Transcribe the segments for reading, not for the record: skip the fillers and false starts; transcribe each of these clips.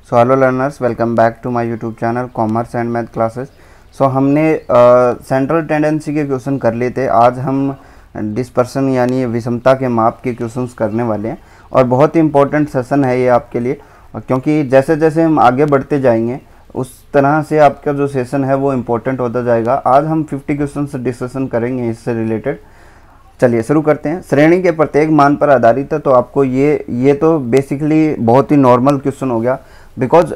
So hello learners, welcome back to my YouTube channel commerce and math classes. So हमने central tendency के question कर लिए थे। आज हम डिस्पर्सन यानी विषमता के माप के क्वेश्चंस करने वाले हैं और बहुत ही इंपॉर्टेंट सेशन है ये आपके लिए, क्योंकि जैसे जैसे हम आगे बढ़ते जाएंगे उस तरह से आपका जो सेशन है वो इम्पोर्टेंट होता जाएगा। आज हम 50 क्वेश्चन डिस्कशन करेंगे इससे रिलेटेड। चलिए शुरू करते हैं। श्रेणी के प्रत्येक मान पर आधारित है, तो आपको ये तो बेसिकली बहुत ही नॉर्मल क्वेश्चन हो गया। बिकॉज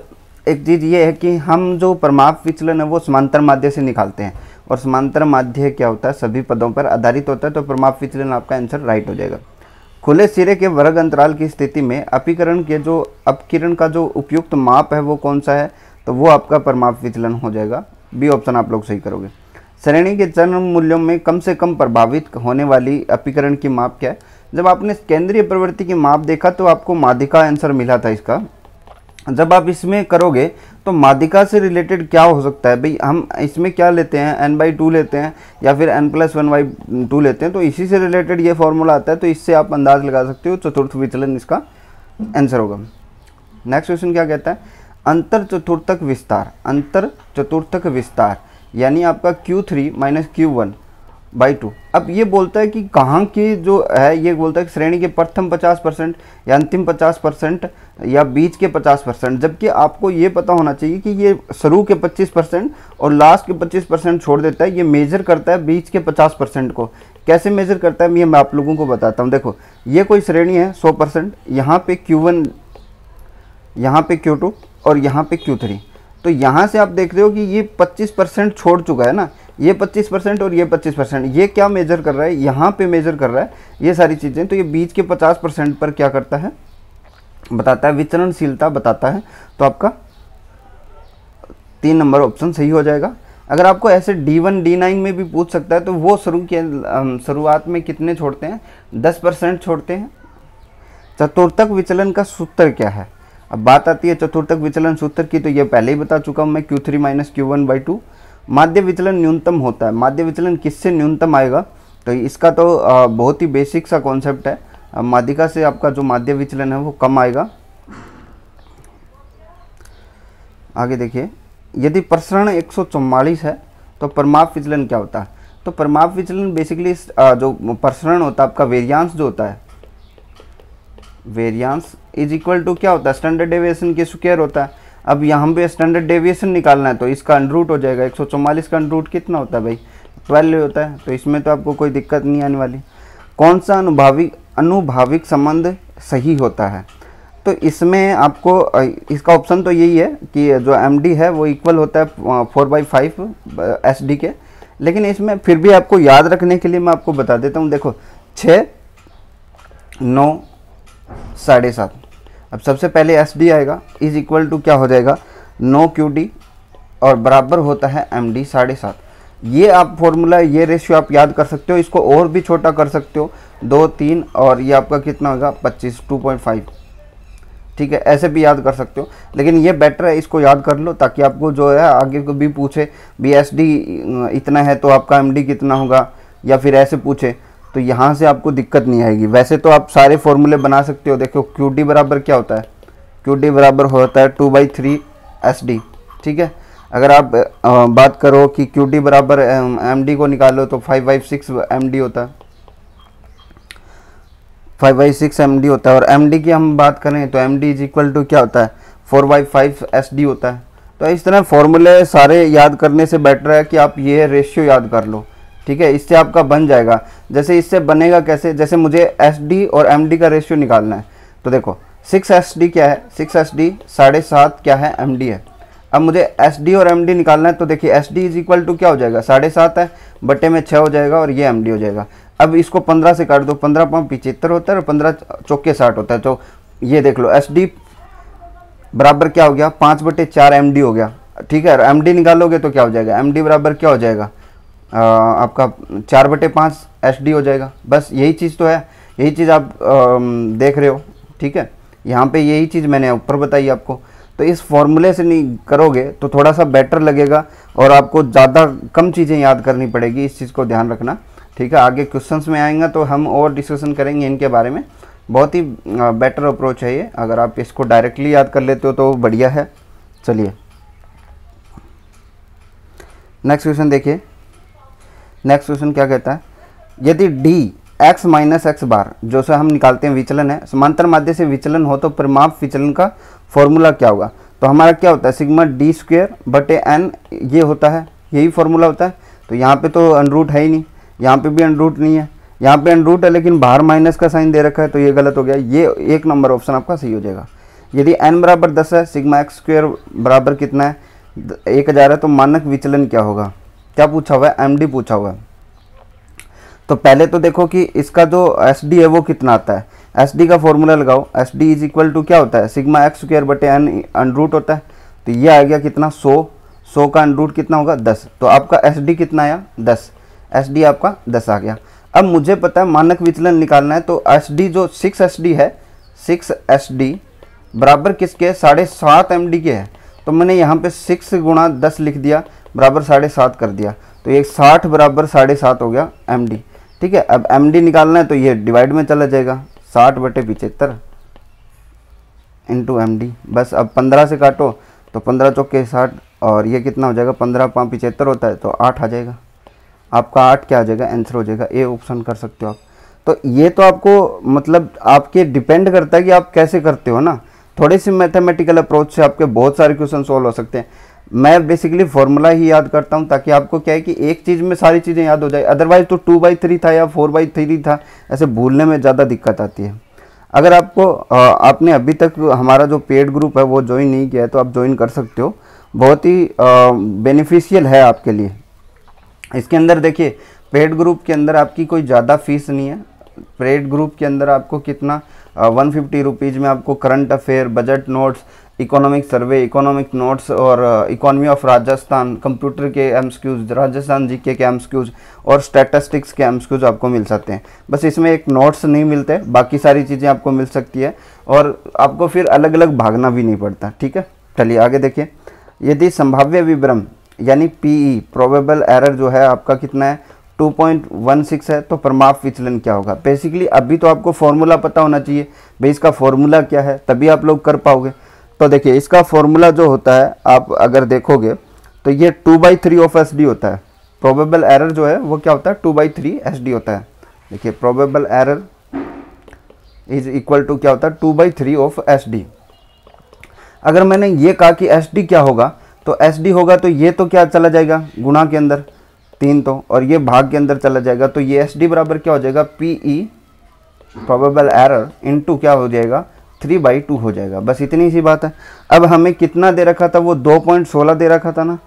एक चीज़ ये है कि हम जो परमाप विचलन है वो समांतर माध्य से निकालते हैं, और समांतर माध्य क्या होता है, सभी पदों पर आधारित होता है, तो परमाप विचलन आपका आंसर राइट हो जाएगा। खुले सिरे के वर्ग अंतराल की स्थिति में अपकिरण का जो उपयुक्त माप है वो कौन सा है, तो वो आपका परमाप विचलन हो जाएगा। बी ऑप्शन आप लोग सही करोगे। श्रेणी के चर मूल्यों में कम से कम प्रभावित होने वाली अपीकरण की माप क्या है। जब आपने केंद्रीय प्रवृत्ति की माप देखा तो आपको माध्यिका आंसर मिला था इसका। जब आप इसमें करोगे तो माध्यिका से रिलेटेड क्या हो सकता है भाई, हम इसमें क्या लेते हैं, n/2 लेते हैं या फिर n+1/2 लेते हैं, तो इसी से रिलेटेड ये फॉर्मूला आता है। तो इससे आप अंदाज लगा सकते हो चतुर्थ विचलन इसका आंसर होगा। नेक्स्ट क्वेश्चन क्या कहता है, अंतर चतुर्थक विस्तार यानी आपका Q3 - Q1/2। अब ये बोलता है कि कहाँ की जो है, ये बोलता है कि श्रेणी के प्रथम 50% या अंतिम 50% या बीच के 50%, जबकि आपको ये पता होना चाहिए कि ये शुरू के 25% और लास्ट के 25% छोड़ देता है। ये मेजर करता है बीच के 50% को। कैसे मेजर करता है मैं आप लोगों को बताता हूँ। देखो, ये कोई श्रेणी है 100%, यहाँ पे Q1, यहाँ पे Q2 और यहाँ पे Q3। तो यहाँ से आप देख रहे हो कि ये 25% छोड़ चुका है ना, ये 25% और ये 25%। ये क्या मेजर कर रहा है, यहाँ पे मेजर कर रहा है ये सारी चीज़ें। तो ये बीच के 50% पर क्या करता है, बताता है, विचरणशीलता बताता है। तो आपका 3 नंबर ऑप्शन सही हो जाएगा। अगर आपको ऐसे D1 D9 में भी पूछ सकता है तो वो शुरुआत में कितने छोड़ते हैं, 10% छोड़ते हैं। चतुर्थक विचलन का सूत्र क्या है। अब बात आती है चतुर्थक विचलन सूत्र की, तो ये पहले ही बता चुका हूँ मैं, Q3 - Q1/2। माध्य विचलन न्यूनतम होता है। माध्य विचलन किससे न्यूनतम आएगा, तो इसका तो बहुत ही बेसिक सा कॉन्सेप्ट है। माध्यिका से आपका जो माध्य विचलन है वो कम आएगा। आगे देखिए, यदि प्रसरण 144 है तो परमाप विचलन क्या होता है। तो परमाप विचलन बेसिकली जो प्रसरण होता है आपका वेरियांस जो होता है, वेरियांस इज इक्वल टू क्या होता है, स्टैंडर्ड डेविएशन के स्क्वायर होता है। अब यहाँ पे स्टैंडर्ड डेविएशन निकालना है तो इसका अंडररूट हो जाएगा। 144 का अंडररूट कितना होता है भाई, 12 होता है। तो इसमें तो आपको कोई दिक्कत नहीं आने वाली। कौन सा अनुभाविक संबंध सही होता है, तो इसमें आपको इसका ऑप्शन तो यही है कि जो MD है वो इक्वल होता है 4/5 SD के। लेकिन इसमें फिर भी आपको याद रखने के लिए मैं आपको बता देता हूँ। देखो 6, 9, 7.5। अब सबसे पहले SD आएगा, इज इक्वल टू क्या हो जाएगा 9 QD और बराबर होता है MD 7.5। ये आप फॉर्मूला, ये रेशियो आप याद कर सकते हो। इसको और भी छोटा कर सकते हो, 2, 3 और ये आपका कितना होगा 25, 2.5। ठीक है, ऐसे भी याद कर सकते हो, लेकिन ये बेटर है, इसको याद कर लो ताकि आपको जो है आगे को भी पूछे भी SD इतना है तो आपका MD कितना होगा, या फिर ऐसे पूछे तो यहाँ से आपको दिक्कत नहीं आएगी। वैसे तो आप सारे फॉर्मूले बना सकते हो। देखो QD बराबर क्या होता है, QD बराबर होता है 2/3 SD। ठीक है, अगर आप बात करो कि QD बराबर MD को निकालो तो 5/6 MD होता है, 5/6 MD होता है। और MD की हम बात करें तो MD इज इक्वल टू क्या होता है 4/5 SD होता है। तो इस तरह फॉर्मूले सारे याद करने से बेटर है कि आप ये रेशियो याद कर लो। ठीक है, इससे आपका बन जाएगा। जैसे इससे बनेगा कैसे, जैसे मुझे SD और MD का रेशियो निकालना है, तो देखो 6 SD क्या है, 6 SD 7.5 क्या है, MD है। अब मुझे SD और MD निकालना है, तो देखिए SD इज इक्वल टू क्या हो जाएगा 7.5 है, बटे में 6 हो जाएगा और ये MD हो जाएगा। अब इसको 15 से काट दो, 15/75 होता है और 15 चौके 60 होता है। तो ये देख लो SD बराबर क्या हो गया 5/4 MD हो गया। ठीक है, और MD निकालोगे तो क्या हो जाएगा, MD बराबर क्या हो जाएगा आपका 4/5 SD हो जाएगा। बस यही चीज़ तो है, यही चीज़ आप देख रहे हो। ठीक है, यहाँ पे यही चीज़ मैंने ऊपर बताई आपको। तो इस फॉर्मूले से नहीं करोगे तो थोड़ा सा बेटर लगेगा और आपको ज़्यादा कम चीज़ें याद करनी पड़ेगी। इस चीज़ को ध्यान रखना। ठीक है, आगे क्वेश्चंस में आएंगे तो हम और डिस्कशन करेंगे इनके बारे में। बहुत ही बेटर अप्रोच है ये। अगर आप इसको डायरेक्टली याद कर लेते हो तो बढ़िया है। चलिए नेक्स्ट क्वेश्चन देखिए। नेक्स्ट क्वेश्चन क्या कहता है, यदि डी x माइनस एक्स बार जो से हम निकालते हैं विचलन है, समांतर माध्य से विचलन हो तो परिमाप विचलन का फॉर्मूला क्या होगा। तो हमारा क्या होता है, सिग्मा डी स्क्वेयर बटे एन, ये होता है, यही फॉर्मूला होता है। तो यहाँ पे तो अनरूट है ही नहीं, यहाँ पे भी अनरूट नहीं है, यहाँ पे अनरूट है लेकिन बाहर माइनस का साइन दे रखा है, तो ये गलत हो गया। ये 1 नंबर ऑप्शन आपका सही हो जाएगा। यदि n बराबर 10 है, सिग्मा एक्स स्क्वेयर बराबर कितना है 1000 है, तो मानक विचलन क्या होगा। क्या पूछा हुआ है, एम डी पूछा हुआ है। तो पहले तो देखो कि इसका जो एस डी है वो कितना आता है। एस डी का फॉर्मूला लगाओ, S D is equal to क्या होता है, सिग्मा एक्स स्क्वेयर बटे एन अनरूट होता है। तो ये आ गया कितना 100 का अनरूट कितना होगा 10। तो आपका एस डी कितना आया 10, एस डी आपका 10 आ गया। अब मुझे पता है मानक विचलन निकालना है, तो एस डी जो 6 एस डी है, 6 एस डी बराबर किसके 7.5 एम डी के है। तो मैंने यहाँ पे 6 गुणा 10 लिख दिया बराबर 7.5 कर दिया। तो ये 60 बराबर 7.5 हो गया एम डी। ठीक है, अब एम डी निकालना है तो ये डिवाइड में चला जाएगा, 60 बटे 75 इंटू एम डी। बस अब 15 से काटो तो 15 चौके 60, और ये कितना हो जाएगा 15 5 75 होता है, तो 8 आ जाएगा आपका। 8 क्या आ जाएगा, आंसर हो जाएगा, ए ऑप्शन कर सकते हो आप। तो ये तो आपको मतलब आपके डिपेंड करता है कि आप कैसे करते हो ना। थोड़ी सी मैथमेटिकल अप्रोच से आपके बहुत सारे क्वेश्चन सॉल्व हो सकते हैं। मैं बेसिकली फॉर्मूला ही याद करता हूँ ताकि आपको क्या है कि एक चीज़ में सारी चीज़ें याद हो जाए। अदरवाइज तो 2/3 था या 4/3 था, ऐसे भूलने में ज़्यादा दिक्कत आती है। अगर आपको आपने अभी तक हमारा जो पेड ग्रुप है वो ज्वाइन नहीं किया है तो आप ज्वाइन कर सकते हो, बहुत ही बेनिफिशियल है आपके लिए। इसके अंदर देखिए पेड ग्रुप के अंदर आपकी कोई ज़्यादा फीस नहीं है। पेड ग्रुप के अंदर आपको कितना 150 रुपीज़ में आपको current affair, budget notes, economic survey, economic notes और इकोनॉमी ऑफ राजस्थान, कंप्यूटर के एमसीक्यूज, राजस्थान जीके के एमसीक्यूज और स्टैटिस्टिक्स के एमसीक्यूज आपको मिल सकते हैं। बस इसमें एक नोट्स नहीं मिलते, बाकी सारी चीज़ें आपको मिल सकती है और आपको फिर अलग अलग भागना भी नहीं पड़ता। ठीक है, चलिए आगे देखिए। यदि संभाव्य विभ्रम यानी पीई प्रोबेबल एरर जो है आपका कितना है 2.16 है, तो परिमाप विचलन क्या होगा। बेसिकली अभी तो आपको फॉर्मूला पता होना चाहिए भाई, इसका फॉर्मूला क्या है, तभी आप लोग कर पाओगे। तो देखिए इसका फॉर्मूला जो होता है आप अगर देखोगे तो ये 2/3 ऑफ एस डी होता है। प्रोबेबल एरर जो है वो क्या होता है 2/3 एस डी होता है। देखिए probable error is equal to क्या होता है 2/3 ऑफ एस डी। अगर मैंने ये कहा कि एस डी क्या होगा, तो एस डी होगा तो ये तो क्या चला जाएगा गुणा के अंदर 3 तो, और ये भाग के अंदर चला जाएगा, तो ये एस डी बराबर क्या हो जाएगा पीई प्रोबेबल एरर इंटू क्या हो जाएगा 3/2 हो जाएगा। बस इतनी सी बात है। अब हमें कितना दे रखा था, वो 2.16 दे रखा था ना,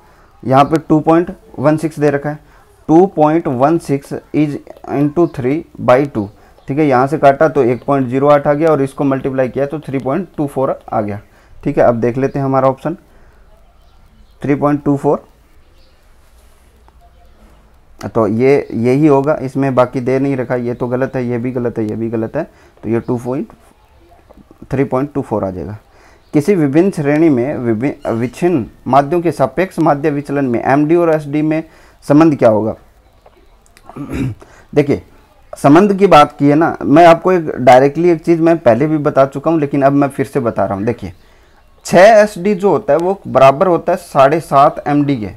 यहाँ पे 2.16 दे रखा है। 2.16 इज इंटू 3/2। ठीक है, यहाँ से काटा तो 1.08 आ गया और इसको मल्टीप्लाई किया तो 3.24 आ गया। ठीक है, अब देख लेते हैं हमारा ऑप्शन 3.24, तो ये यही होगा। इसमें बाकी दे नहीं रखा, ये तो गलत है, ये भी गलत है, ये भी गलत है, तो ये 3.24 आ जाएगा। किसी विभिन्न श्रेणी में विच्छिन्न माध्यों के सापेक्ष माध्य विचलन में एमडी और एसडी में संबंध क्या होगा। देखिए संबंध की बात की है ना, मैं आपको एक डायरेक्टली एक चीज़ मैं पहले भी बता चुका हूँ लेकिन अब मैं फिर से बता रहा हूँ। देखिए 6 एसडी जो होता है वो बराबर होता है 7.5 एमडी के,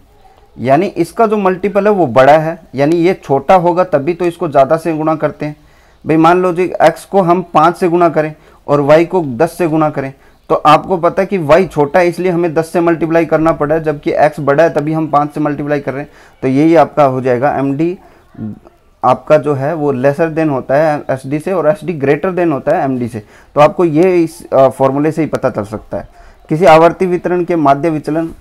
यानी इसका जो मल्टीपल है वो बड़ा है, यानी ये छोटा होगा तभी तो इसको ज़्यादा से गुणा करते हैं। भाई मान लो जी x को हम 5 से गुणा करें और y को 10 से गुणा करें, तो आपको पता है कि y छोटा है इसलिए हमें 10 से मल्टीप्लाई करना पड़ा है, जबकि x बड़ा है तभी हम 5 से मल्टीप्लाई कर रहे हैं। तो यही आपका हो जाएगा md आपका जो है वो लेसर देन होता है एसडी से और एसडी ग्रेटर देन होता है एमडी से। तो आपको ये इस फॉर्मूले से ही पता चल सकता है। किसी आवर्ती वितरण के माध्य विचलन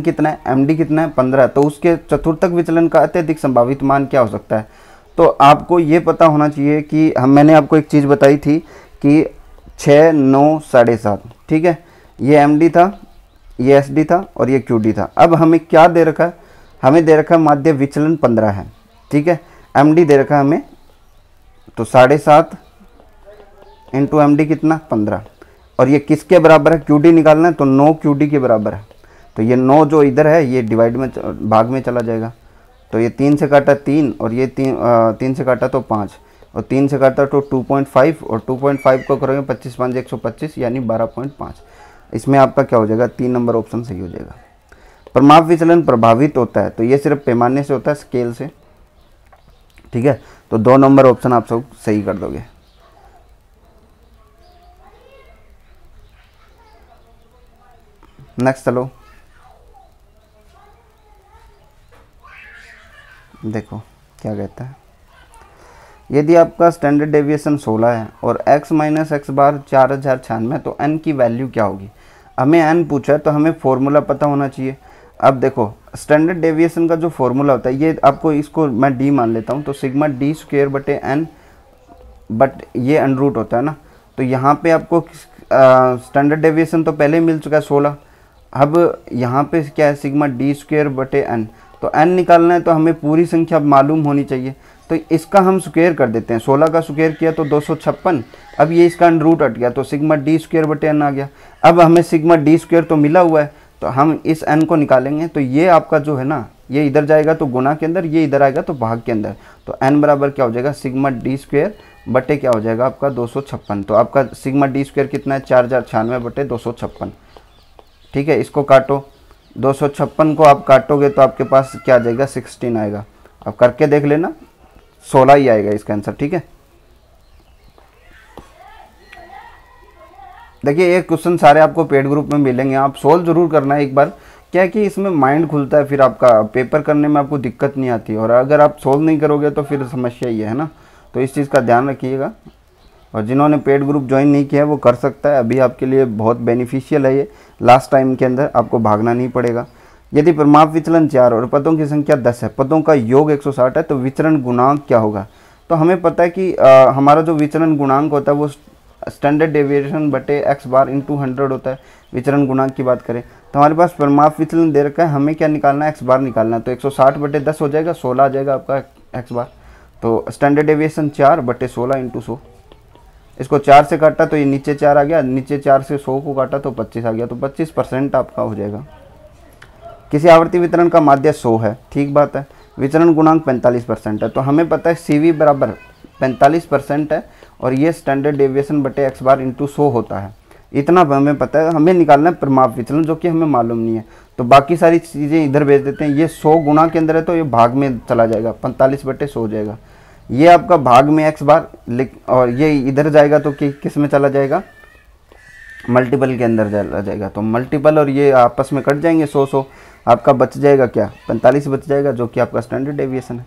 कितना है, एमडी कितना है 15, तो उसके चतुर्थक विचलन का अत्यधिक संभावित मान क्या हो सकता है। तो आपको ये पता होना चाहिए कि मैंने आपको एक चीज़ बताई थी कि 6, 9, 7.5, ठीक है, ये एमडी था, ये एसडी था और ये क्यूडी था। अब हमें क्या दे रखा है, हमें दे रखा है माध्य विचलन 15 है, ठीक है, एमडी दे रखा है हमें, तो 7.5 इंटू एमडी कितना 15, और ये किसके बराबर है, क्यूडी निकालना है तो 9 क्यूडी के बराबर है। तो ये 9 जो इधर है ये डिवाइड में भाग में चला जाएगा, तो ये 3 से काटा 3 और ये 3 से काटा तो 5, और 3 से काटा तो 2.5, और 2.5 को करोगे 25 5 125 यानी 12.5। इसमें आपका क्या हो जाएगा, 3 नंबर ऑप्शन सही हो जाएगा। परिमाप विचलन प्रभावित होता है तो ये सिर्फ पैमाने से होता है, स्केल से, ठीक है। तो 2 नंबर ऑप्शन आप सब सही कर दोगे। नेक्स्ट चलो, देखो क्या कहता है। यदि आपका स्टैंडर्ड डेविएशन 16 है और x माइनस एक्स बार 4096 तो n की वैल्यू क्या होगी। हमें n पूछा है तो हमें फॉर्मूला पता होना चाहिए। अब देखो स्टैंडर्ड डेविएशन का जो फॉर्मूला होता है, ये आपको, इसको मैं d मान लेता हूँ, तो सिग्मा d स्क्वेयर बटे n, बट ये अंडर होता है ना। तो यहाँ पे आपको स्टैंडर्ड डेविएशन तो पहले मिल चुका है 16। अब यहाँ पे क्या है, सिग्मा d स्क्वेयर बटे n, तो n निकालना है तो हमें पूरी संख्या मालूम होनी चाहिए। तो इसका हम स्क्वेयर कर देते हैं, 16 का स्क्वेयर किया तो 256। अब ये इसका अंडर हट गया तो सिग्मा d स्क्वेयर बटे n आ गया। अब हमें सिग्मा d स्क्वेयर तो मिला हुआ है, तो हम इस n को निकालेंगे। तो ये आपका जो है ना, ये इधर जाएगा तो गुना के अंदर, ये इधर आएगा तो भाग के अंदर। तो n बराबर क्या हो जाएगा, सिग्मा d स्क्वेयर बटे क्या हो जाएगा आपका 256। तो आपका सिग्मा d स्क्वेयर कितना है, 4096 बटे 256, ठीक है। इसको काटो, 256 को आप काटोगे तो आपके पास क्या आ जाएगा, 16 आएगा। अब करके देख लेना, 16 ही आएगा इसका आंसर, ठीक है। देखिए ये क्वेश्चन सारे आपको पेड ग्रुप में मिलेंगे, आप सोल्व जरूर करना है एक बार। क्या है कि इसमें माइंड खुलता है, फिर आपका पेपर करने में आपको दिक्कत नहीं आती, और अगर आप सोल्व नहीं करोगे तो फिर समस्या ही है ना। तो इस चीज़ का ध्यान रखिएगा। और जिन्होंने पेड ग्रुप ज्वाइन नहीं किया है वो कर सकता है, अभी आपके लिए बहुत बेनिफिशियल है ये। लास्ट टाइम के अंदर आपको भागना नहीं पड़ेगा। यदि परिमाप विचलन 4 और पदों की संख्या 10 है, पदों का योग 160 है, तो विचरण गुणांक क्या होगा। तो हमें पता है कि हमारा जो विचरण गुणांक होता है वो स्टैंडर्ड डेविएशन बटे x बार इंटू 100 होता है। विचरण गुणांक की बात करें तो हमारे पास परिमाप विचलन दे रखा है, हमें क्या निकालना है, x बार निकालना है। तो 160 बटे 10 हो जाएगा, 16 आ जाएगा आपका x बार। तो स्टैंडर्ड डेविएशन 4 बटे 16 इंटू 100। इसको 4 से काटा तो ये नीचे 4 आ गया, नीचे 4 से 100 को काटा तो 25 आ गया। तो 25% आपका हो जाएगा। किसी आवर्ती वितरण का माध्य 100 है, ठीक बात है, विचरण गुणांक 45% है। तो हमें पता है CV बराबर 45% है, और ये स्टैंडर्ड डेविएशन बटे x बार इंटू 100 होता है। इतना हमें पता है। हमें निकालना है परिमाप विचलन, जो कि हमें मालूम नहीं है। तो बाकी सारी चीज़ें इधर भेज देते हैं। ये 100 गुणा के अंदर है तो ये भाग में चला जाएगा, 45 बटे 100 हो जाएगा। ये आपका भाग में x बार, और ये इधर जाएगा तो किस में चला जाएगा, मल्टीपल के अंदर चला जाएगा। तो मल्टीपल और ये आपस में कट जाएंगे, 100 आपका बच जाएगा क्या, 45 बच जाएगा, जो कि आपका स्टैंडर्ड डेविएशन है।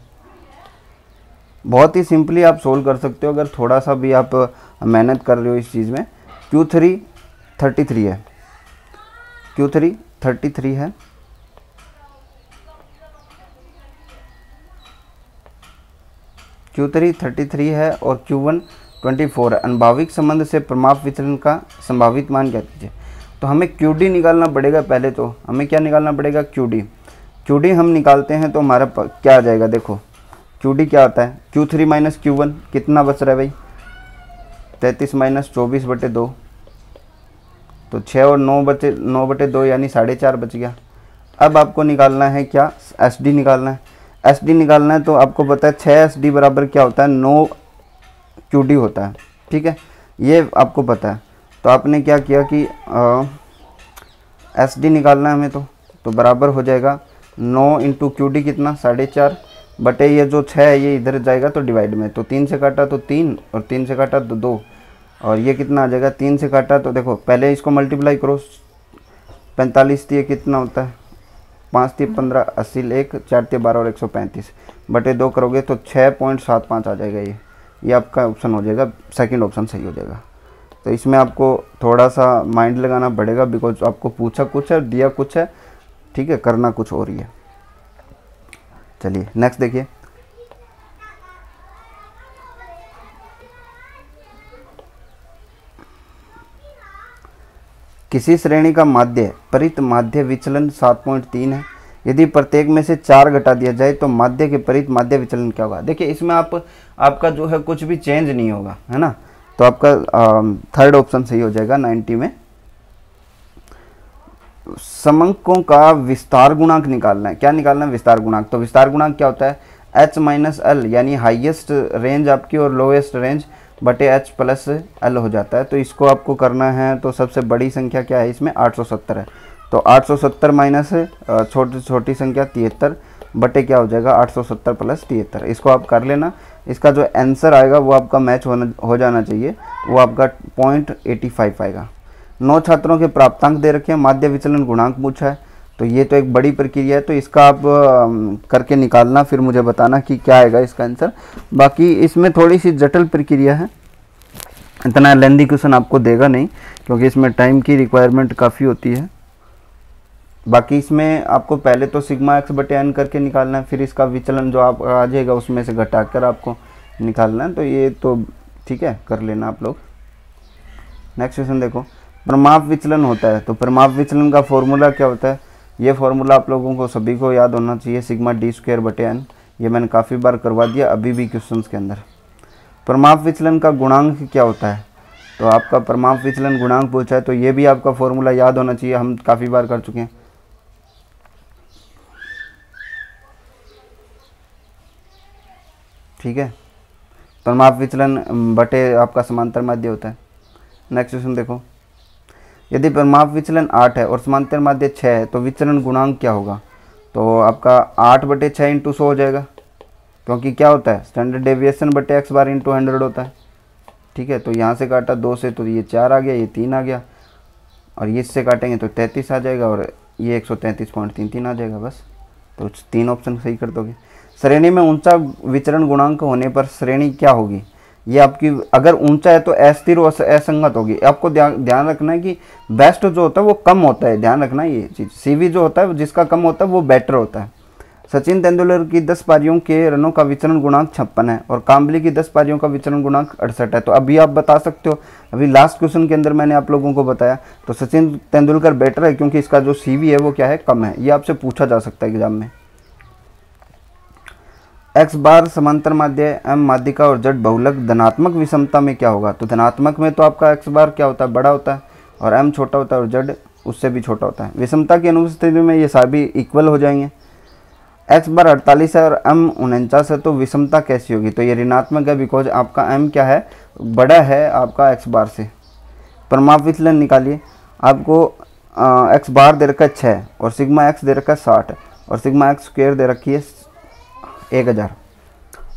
बहुत ही सिंपली आप सोल्व कर सकते हो अगर थोड़ा सा भी आप मेहनत कर रहे हो इस चीज़ में। Q3 33 है, Q3 33 है, Q3 33 है और Q1 24 है। अनुभाविक संबंध से परिमाप विचलन का संभावित मान क्या कीजिए। तो हमें QD निकालना पड़ेगा। पहले तो हमें क्या निकालना पड़ेगा, QD हम निकालते हैं तो हमारा क्या आ जाएगा, देखो QD क्या आता है, Q3 माइनस Q1, कितना बच रहा है भाई, 33 माइनस 24 बटे 2, तो 6 और 9 बटे 2 यानी 4.5 बच गया। अब आपको निकालना है क्या, SD निकालना है। SD निकालना है तो आपको पता है 6 SD बराबर क्या होता है, 9 QD होता है, ठीक है, ये आपको पता है। तो आपने क्या किया कि SD निकालना है हमें, तो बराबर हो जाएगा 9 इंटू QD कितना, 4.5 बटे ये जो 6 है ये इधर जाएगा तो डिवाइड में, तो 3 से काटा तो 3 और 3 से काटा तो 2, और ये कितना आ जाएगा, 3 से काटा तो देखो पहले इसको मल्टीप्लाई करो, 45 ये कितना होता है, 5 3 15 80 1 4 3 12 और 135 बटे 2 करोगे तो 6.75 आ जाएगा। ये आपका ऑप्शन हो जाएगा, सेकंड ऑप्शन सही हो जाएगा। तो इसमें आपको थोड़ा सा माइंड लगाना पड़ेगा, बिकॉज आपको पूछा कुछ है, दिया कुछ है, ठीक है, करना कुछ और ही है। चलिए नेक्स्ट देखिए, किसी श्रेणी का माध्य परित माध्य विचलन 7.3 है। यदि प्रत्येक में से 4 घटा दिया जाए तो माध्य के परित माध्य विचलन क्या होगा। देखिए इसमें आपका जो है कुछ भी चेंज नहीं होगा, है ना। तो आपका थर्ड ऑप्शन सही हो जाएगा 90 में। समंकों का विस्तार गुणांक निकालना है। क्या निकालना है, विस्तार गुणांक। तो विस्तार गुणांक क्या होता है, एच माइनस एल यानी हाईएस्ट रेंज आपकी और लोएस्ट रेंज बटे एच प्लस एल हो जाता है। तो इसको आपको करना है तो सबसे बड़ी संख्या क्या है इसमें 870 है, तो 870 माइनस छोटी छोटी संख्या 73 बटे क्या हो जाएगा 870 प्लस 73। इसको आप कर लेना। इसका जो आंसर आएगा वो आपका मैच हो जाना चाहिए, वो आपका 0.85 आएगा। 9 छात्रों के प्राप्तांक दे रखे हैं, माध्य विचलन गुणांक पूछा है, तो ये तो एक बड़ी प्रक्रिया है, तो इसका आप करके निकालना, फिर मुझे बताना कि क्या आएगा इसका आंसर। बाकी इसमें थोड़ी सी जटिल प्रक्रिया है, इतना लेंदी क्वेश्चन आपको देगा नहीं क्योंकि इसमें टाइम की रिक्वायरमेंट काफ़ी होती है। बाकी इसमें आपको पहले तो सिग्मा एक्स बटे एन करके निकालना है, फिर इसका विचलन जो आप आ जाएगा उसमें से घटाकर आपको निकालना है, तो ये तो ठीक है, कर लेना आप लोग। नेक्स्ट क्वेश्चन देखो, परिमाप विचलन होता है, तो परिमाप विचलन का फॉर्मूला क्या होता है, ये फॉर्मूला आप लोगों को सभी को याद होना चाहिए, सिग्मा डी स्क्वायर बटे एन। ये मैंने काफ़ी बार करवा दिया अभी भी क्वेश्चन के अंदर। परिमाप विचलन का गुणांक क्या होता है, तो आपका परिमाप विचलन गुणांक पूछा है, तो ये भी आपका फॉर्मूला याद होना चाहिए, हम काफ़ी बार कर चुके हैं। ठीक है, परिमाप विचलन बटे आपका समांतर माध्य होता है। नेक्स्ट क्वेश्चन देखो, यदि परिमाप विचलन 8 है और समांतर माध्य 6 है तो विचलन गुणांक क्या होगा, तो आपका 8 बटे 6 इंटू 100 हो जाएगा, क्योंकि क्या होता है स्टैंडर्ड डेविएशन बटे एक्स बार इंटू 100 होता है। ठीक है, तो यहाँ से काटा 2 से तो ये 4 आ गया, ये 3 आ गया, और ये इससे काटेंगे तो 33 आ जाएगा, और ये 133.33 आ जाएगा बस। तो 3 ऑप्शन सही कर दोगे। श्रेणी में ऊंचा विचरण गुणांक होने पर श्रेणी क्या होगी, ये आपकी अगर ऊंचा है तो अस्थिर और असंगत होगी। आपको ध्यान रखना है कि बेस्ट जो होता है वो कम होता है, ध्यान रखना ये चीज़। सीवी जो होता है जिसका कम होता है वो बेटर होता है। सचिन तेंदुलकर की 10 पारियों के रनों का विचरण गुणांक 56 है और काम्बली की 10 पारियों का विचरण गुणांक 68 है। तो अभी आप बता सकते हो, अभी लास्ट क्वेश्चन के अंदर मैंने आप लोगों को बताया, तो सचिन तेंदुलकर बेटर है क्योंकि इसका जो सीवी है वो क्या है, कम है। ये आपसे पूछा जा सकता है एग्जाम में। एक्स बार समांतर माध्य एम माध्यिका और जेड बहुलक धनात्मक विषमता में क्या होगा, तो धनात्मक में तो आपका एक्स बार क्या होता है, बड़ा होता है, और एम छोटा होता है, और जेड उससे भी छोटा होता है। विषमता की अनुपस्थिति में ये सभी इक्वल हो जाएंगे। एक्स बार 48 है और एम 49 है, तो विषमता कैसी होगी, तो ये ऋणात्मक है, बिकॉज आपका एम क्या है, बड़ा है आपका एक्स बार से। परिमाप विचलन निकालिए। आपको एक्स बार दे रखा है 6 और सिग्मा एक्स दे रखा है 60 और सिग्मा एक्स स्क्वायर दे रखी है 1000।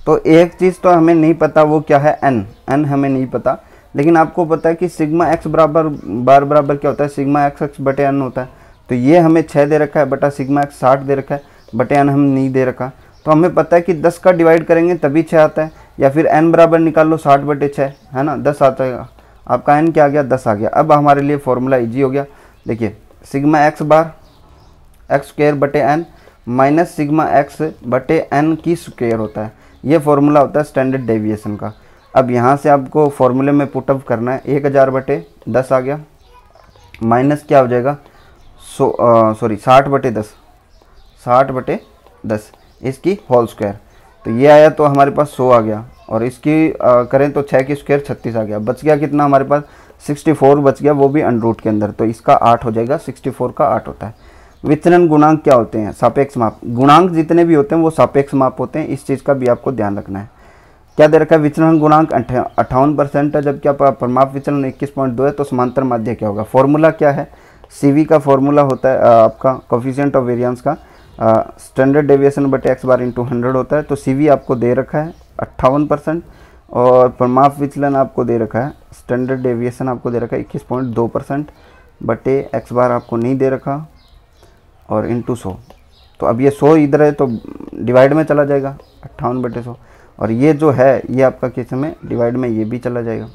तो एक चीज़ तो हमें नहीं पता, वो क्या है, एन हमें नहीं पता, लेकिन आपको पता है कि सिग्मा एक्स बराबर बार बराबर क्या होता है, सिग्मा एक्स एक्स बटे एन होता है। तो ये हमें 6 दे रखा है, बटा सिग्मा एक्स 60 दे रखा है, बटे एन हम नहीं दे रखा। तो हमें पता है कि 10 का डिवाइड करेंगे तभी 6 आता है, या फिर एन बराबर निकाल लो 60 बटे 6, है ना, 10 आता है। आपका एन क्या आ गया, 10 आ गया। अब हमारे लिए फॉर्मूला ईजी हो गया। देखिए, सिग्मा एक्स बार एक्स स्क्वायर बटे एन माइनस सिग्मा एक्स बटे एन की स्क्वायर होता है। ये फॉर्मूला होता है स्टैंडर्ड डेविएशन का। अब यहाँ से आपको फॉर्मूले में पुटअप करना है, 1000 बटे 10 आ गया, माइनस क्या हो जाएगा, 60 बटे 10, 60 बटे 10 इसकी होल स्क्वायर। तो ये आया तो हमारे पास 100 आ गया, और इसकी करें तो 6 की स्क्वायर 36 आ गया। बच गया कितना हमारे पास, 64 बच गया, वो भी अंडरूट के अंदर। तो इसका 8 हो जाएगा, 64 का 8 होता है। विचलन गुणांक क्या होते हैं, सापेक्ष माप। गुणांक जितने भी होते हैं वो सापेक्ष माप होते हैं, इस चीज़ का भी आपको ध्यान रखना है। क्या दे रखा है, विचलन गुणांक 58% है, जबकि आपका परिमाप विचलन 21.2 है। तो समांतर माध्य क्या होगा, फॉर्मूला क्या है, सीवी का फॉर्मूला होता है आपका कोफिशिएंट ऑफ वेरिएंस का स्टैंडर्ड डेविएशन बटे एक्स बार इंटू 100 होता है। तो सीवी आपको दे रखा है 58% और परिमाप विचलन आपको दे रखा है, स्टैंडर्ड डेविएशन आपको दे रखा है 21.2% बटे एक्स बार आपको नहीं दे रखा, और इंटू 100। तो अब ये 100 इधर है तो डिवाइड में चला जाएगा, 58 बटे 100, और ये जो है ये आपका किस में डिवाइड में ये भी चला जाएगा।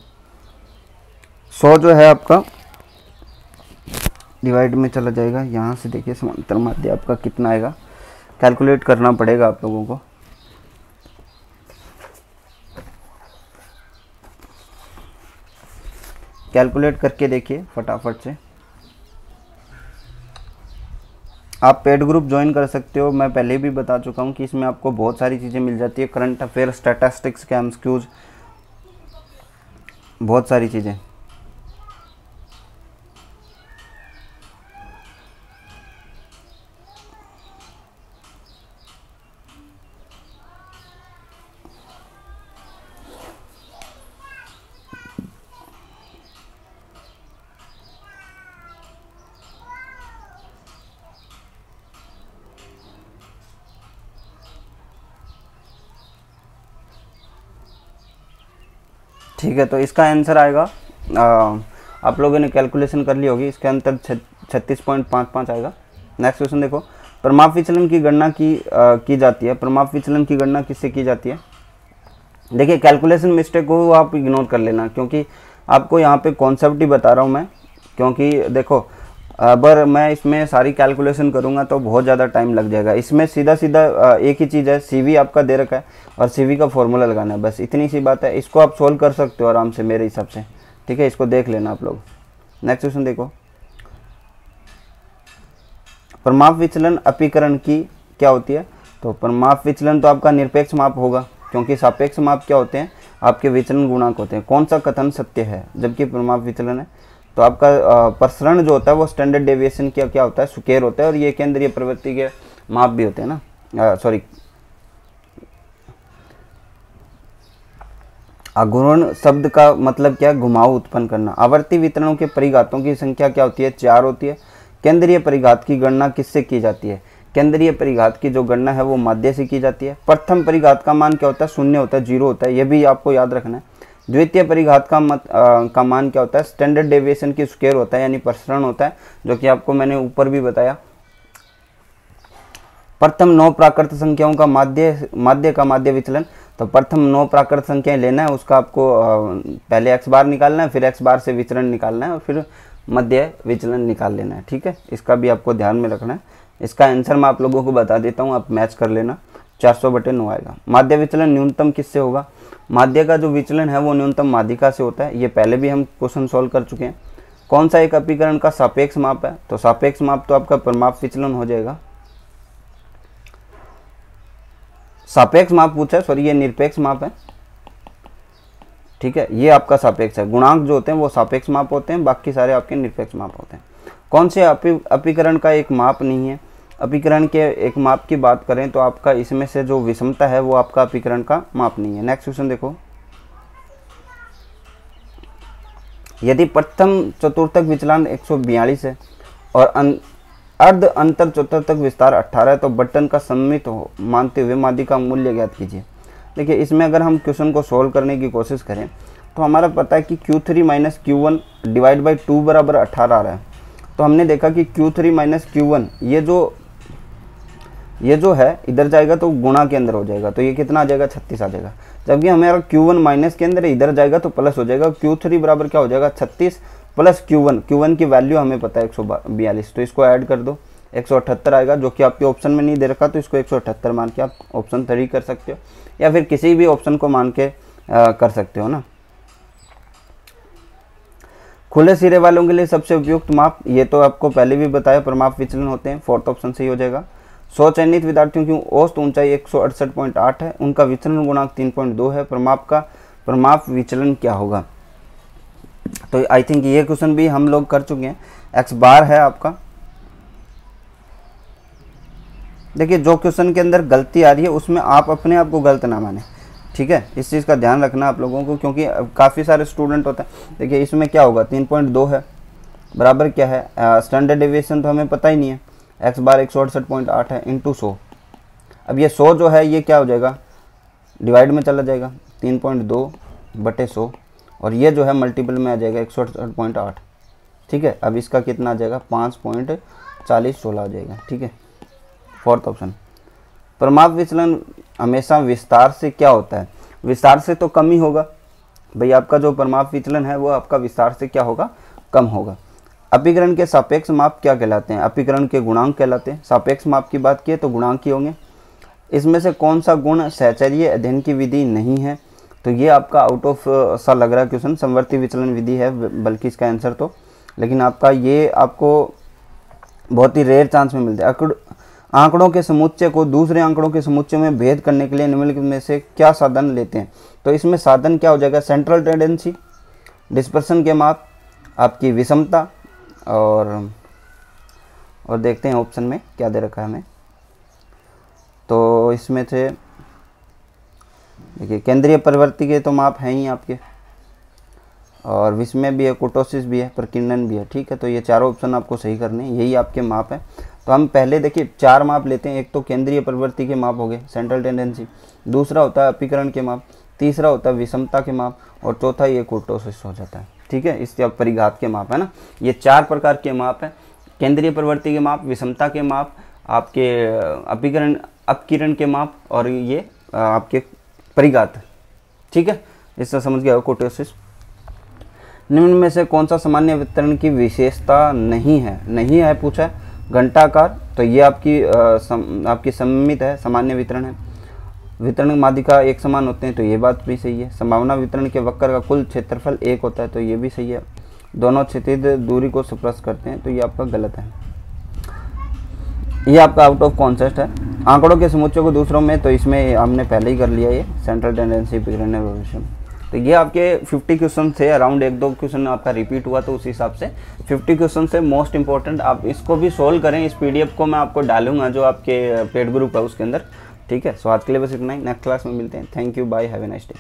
100 जो है आपका डिवाइड में चला जाएगा। यहाँ से देखिए समांतर माध्य आपका कितना आएगा, कैलकुलेट करना पड़ेगा आप लोगों को। कैलकुलेट करके देखिए फटाफट से। आप पेड ग्रुप ज्वाइन कर सकते हो, मैं पहले भी बता चुका हूँ कि इसमें आपको बहुत सारी चीज़ें मिल जाती है, करंट अफेयर, स्टैटिस्टिक्स के एमसीक्यूज, बहुत सारी चीज़ें। ठीक है, तो इसका आंसर आएगा, आप लोगों ने कैलकुलेशन कर ली होगी, इसके अंतर 36.55 आएगा। नेक्स्ट क्वेश्चन देखो, प्रमाप विचलन की गणना की जाती है। प्रमाप विचलन की गणना किससे की जाती है? देखिए कैलकुलेशन मिस्टेक को आप इग्नोर कर लेना, क्योंकि आपको यहाँ पे कॉन्सेप्ट ही बता रहा हूँ मैं। क्योंकि देखो अगर मैं इसमें सारी कैलकुलेशन करूँगा तो बहुत ज़्यादा टाइम लग जाएगा। इसमें सीधा सीधा एक ही चीज़ है, CV आपका दे रखा है और CV का फॉर्मूला लगाना है, बस इतनी सी बात है। इसको आप सोल्व कर सकते हो आराम से मेरे हिसाब से, ठीक है, इसको देख लेना आप लोग। नेक्स्ट क्वेश्चन देखो, प्रमाप विचलन अपीकरण की क्या होती है? तो प्रमाप विचलन तो आपका निरपेक्ष माप होगा, क्योंकि सापेक्ष माप क्या होते हैं? आपके विचलन गुणांक होते हैं। कौन सा कथन सत्य है जबकि प्रमाप विचलन है? तो आपका प्रसरण जो होता है वो स्टैंडर्ड डेविएशन क्या होता है? स्क्वायर होता है, और ये केंद्रीय प्रवृत्ति के माप भी होते हैं ना, सॉरी अघूर्ण शब्द का मतलब क्या? घुमाव उत्पन्न करना। आवर्ती वितरणों के परिघातों की संख्या क्या होती है? 4 होती है। केंद्रीय परिघात की गणना किससे की जाती है? केंद्रीय परिघात की जो गणना है वो माध्य से की जाती है। प्रथम परिघात का मान क्या होता है? 0 होता है, 0 होता है, ये भी आपको याद रखना है। द्वितीय परिघात का मान क्या होता है? स्टैंडर्ड डेविएशन की स्क्वायर होता है, यानी प्रसरण होता है, जो कि आपको मैंने ऊपर भी बताया। प्रथम 9 प्राकृत संख्याओं का माध्य विचलन, तो प्रथम 9 प्राकृत संख्याएं लेना है, उसका आपको पहले x बार निकालना है, फिर x बार से विचलन निकालना है, और फिर मध्य विचलन निकाल लेना है, ठीक है। इसका भी आपको ध्यान में रखना है। इसका आंसर मैं आप लोगों को बता देता हूँ, आप मैच कर लेना। 400/9 आएगा। माध्य विचलन न्यूनतम किससे होगा? माध्य का जो विचलन है वो न्यूनतम माध्यिका से होता है। ये पहले भी हम क्वेश्चन सॉल्व कर चुके हैं। कौन सा एक अपीकरण का सापेक्ष माप है? तो सापेक्ष माप तो आपका प्रमाप विचलन हो जाएगा। सापेक्ष माप पूछा है, सॉरी ये निरपेक्ष माप है, ठीक है, ये आपका सापेक्ष है। गुणांक जो होते हैं वो सापेक्ष माप होते हैं, बाकी सारे आपके निरपेक्ष माप होते हैं। कौन से अपीकरण का एक माप नहीं है? अपीकरण के एक माप की बात करें तो आपका इसमें से जो विषमता है वो आपका अपीकरण का माप नहीं है। नेक्स्ट क्वेश्चन देखो, यदि प्रथम चतुर्थक विचलन 142 है और अर्ध अंतर चतुर्थक विस्तार 18 है, तो बटन का सममित हो मानते हुए माध्य का मूल्य ज्ञात कीजिए। देखिए इसमें अगर हम क्वेश्चन को सोल्व करने की कोशिश करें तो हमारा पता है कि Q3 minus Q1 divide by 2 बराबर 18 आ रहा है। तो हमने देखा कि Q3 माइनस Q1 ये जो है इधर जाएगा तो गुणा के अंदर हो जाएगा, तो ये कितना आ जाएगा? 36 आ जाएगा। जबकि हमारा Q1 माइनस के अंदर इधर जाएगा तो प्लस हो जाएगा। Q3 बराबर क्या हो जाएगा? 36 प्लस Q1 की वैल्यू हमें पता है 142, तो इसको ऐड कर दो, 178 आएगा, जो कि आपके ऑप्शन में नहीं दे रखा, तो इसको 178 मान के आप ऑप्शन 3 कर सकते हो, या फिर किसी भी ऑप्शन को मान के कर सकते हो ना। खुले सिरे वालों के लिए सबसे उपयुक्त माप, ये तो आपको पहले भी बताया, प्रमाप विचलन होते हैं, 4th ऑप्शन सही हो जाएगा। 100 चयनित विद्यार्थियों की औसत ऊंचाई 168.8 है, उनका विचलन गुणांक 3.2 है। प्रमाप विचलन क्या होगा? तो आई थिंक ये क्वेश्चन भी हम लोग कर चुके हैं। x बार है आपका। देखिए जो क्वेश्चन के अंदर गलती आ रही है उसमें आप अपने आप को गलत ना माने, ठीक है, इस चीज़ का ध्यान रखना आप लोगों को, क्योंकि काफ़ी सारे स्टूडेंट होते हैं। देखिए इसमें क्या होगा? 3.2 है, बराबर क्या है? स्टैंडर्ड डेविएशन तो हमें पता ही नहीं है, x बार 168.8 है इंटू 100। अब ये 100 जो है ये क्या हो जाएगा? डिवाइड में चला जाएगा, 3.2/100, और ये जो है मल्टीपल में आ जाएगा 168.8, ठीक है। अब इसका कितना आ जाएगा? 5.4016 आ जाएगा, ठीक है। 4th option. प्रमाप विचलन हमेशा विस्तार से क्या होता है? विस्तार से तो कम ही होगा भाई, आपका जो प्रमाप विचलन है वो आपका विस्तार से क्या होगा? कम होगा। अपीकरण के सापेक्ष माप क्या कहलाते हैं? अपीकरण के गुणांक कहलाते हैं। सापेक्ष माप की बात की तो गुणांक ही होंगे। इसमें से कौन सा गुण सहचर्य अध्ययन की विधि नहीं है? तो ये आपका आउट ऑफ सा लग रहा है क्वेश्चन, समवर्ती विचलन विधि है बल्कि इसका आंसर तो, लेकिन आपका ये आपको बहुत ही रेयर चांस में मिलता है। आंकड़ों के समुच्चय को दूसरे आंकड़ों के समुच्चय में भेद करने के लिए निम्नलिखित में से क्या साधन लेते हैं? तो इसमें साधन क्या हो जाएगा? सेंट्रल टेंडेंसी, डिस्पर्सन के माप, आपकी विषमता, और देखते हैं ऑप्शन में क्या दे रखा है हमें। तो इसमें से देखिए केंद्रीय प्रवृत्ति के तो माप हैं ही आपके, और विस्मय भी है, कुर्टोसिस भी है, प्रकीर्णन भी है, ठीक है। तो ये चारों ऑप्शन आपको सही करने हैं, यही आपके माप है। तो हम पहले देखिए 4 माप लेते हैं। एक तो केंद्रीय प्रवृत्ति के माप हो गए, सेंट्रल टेंडेंसी, दूसरा होता है अपीकरण के माप, तीसरा होता है विषमता के माप, और चौथा ये कुर्टोसिस हो जाता है। ठीक है, इसके परिघात के माप है ना। ये 4 प्रकार के माप है, केंद्रीय प्रवृत्ति के माप, विषमता के माप, आपके अपकिरण के माप, और ये आपके परिघात। ठीक है, इससे समझ गया कुर्टोसिस। निम्न में से कौन सा सामान्य वितरण की विशेषता नहीं है? नहीं है पूछा है। घंटाकार, तो ये आपकी सममित है, सामान्य वितरण है। वितरण माध्यिका एक समान होते हैं, तो ये बात भी सही है। संभावना वितरण के वक्र का कुल क्षेत्रफल 1 होता है, तो ये भी सही है। दोनों क्षैतिज दूरी को स्पर्श करते हैं, तो ये आपका गलत है। ये आपका आउट ऑफ कॉन्सेप्ट है। आंकड़ों के समुच्चय को दूसरों में, तो इसमें हमने पहले ही कर लिया ये सेंट्रल टेंडेंसी विकिरण भविष्य। तो ये आपके 50 क्वेश्चन थे, अराउंड 1-2 क्वेश्चन आपका रिपीट हुआ, तो उस हिसाब से 50 क्वेश्चन से मोस्ट इंपॉर्टेंट आप इसको भी सोल्व करें। इस पीडीएफ को मैं आपको डालूंगा जो आपके पेड ग्रुप है उसके अंदर। ठीक है, सो आज के लिए बस इतना ही। नेक्स्ट क्लास में मिलते हैं। Thank you, bye, have a nice day.